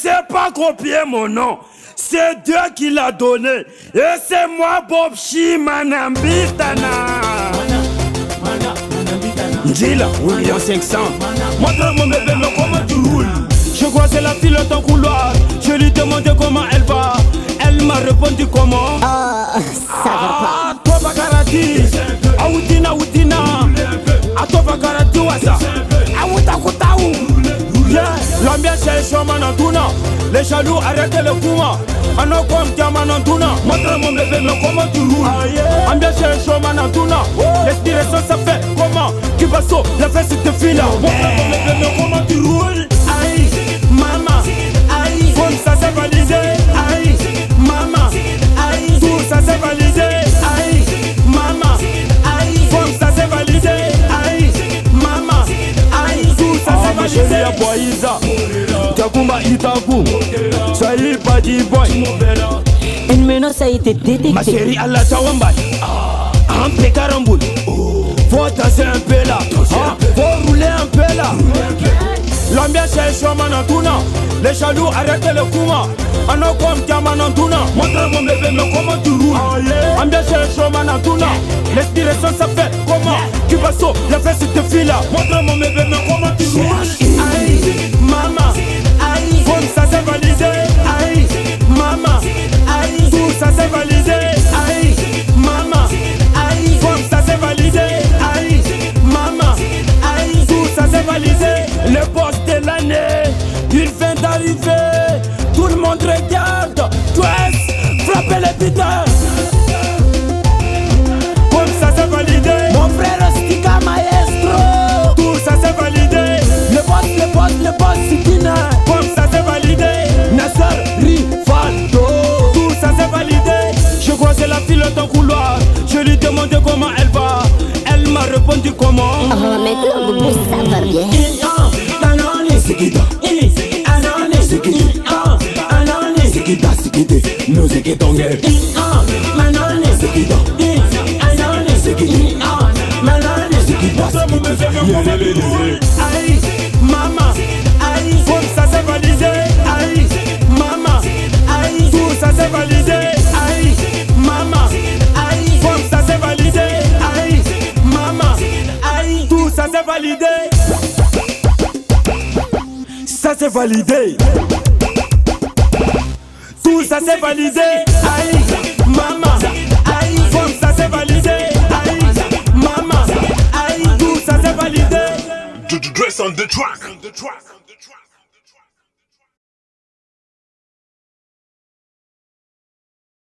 sais pas copier mon nom. C'est Dieu qui l'a donné. Et c'est moi, Bob Chi Manambitana. Njila, 1,5 million. Montre-moi mes bébés comment tu roules. Je croisais la fille dans ton couloir. Je lui demandais comment elle va. Elle m'a répondu comment. Ça va pas. Toi bagarati. Aoutina. A toi bagarati wasa. Aoutakoutaou. L'ambiance est chaud manantuna. Les jaloux arrêtez le kouma. Anokom kia manantuna. Montre-moi mes bébés comment tu roules. Ambiance est chaud manantuna. L'inspiration ça fait comment. Kibasso, la fesse te file. Montre-moi mes bébés comment tu roules. Aïe, maman. Aïe, comme ça c'est validé. Aïe, maman. Aïe, tout ça c'est validé. Aïe, maman. Aïe, comme ça c'est validé. Aïe, maman. Aïe, tout ça c'est validé. Boiza, Takumba Itaku, Saïd Badi Boy. Une menace a été détectée. Ma chérie Allah Tawamba. Un peu caramboule. Faut danser un peu là. Faut rouler un peu là. L'ambiance est chaud manantuna. Les jaloux arrêtez le kouma. Anokom kia manantuna. Montre-moi mes bébés comment tu roules. Ambiance est chaud manantuna. L'inspiration ça fait comment. Kibasso, la fesse te file. Montre-moi mes bébés comment tu roules. Aïe, maman. Aïe, comme ça c'est validé. Aïe, maman. Aïe, tout ça c'est validé. Aïe, maman. Aïe, comme ça c'est validé. Aïe, maman. Aïe, tout ça c'est validé. Le boss de l'année, il vient d'arriver. Tout le monde regarde. Twist, frappez les buteurs. Comme ça c'est validé. Mon frère Stika Maestro. Tout ça c'est validé. Le boss Sikina. Comme ça c'est validé. Nasser Rivaldo. Tout ça c'est validé. Je croisais la fille dans ton couloir. Je lui demandais comment elle va. Elle m'a répondu comment. Oh mais Claude, ça va bien. Aïe, maman, aïe, comme ça c'est validé. Aïe, maman, aïe, tout ça c'est validé. Aïe, maman, aïe, comme ça c'est validé. Aïe, maman, aïe, tout ça c'est validé. Ça c'est validé. Tout ça c'est validé. Aïe, maman, aïe, comme ça c'est validé. Aïe, maman, aïe, tout ça c'est validé. To the dress on the track.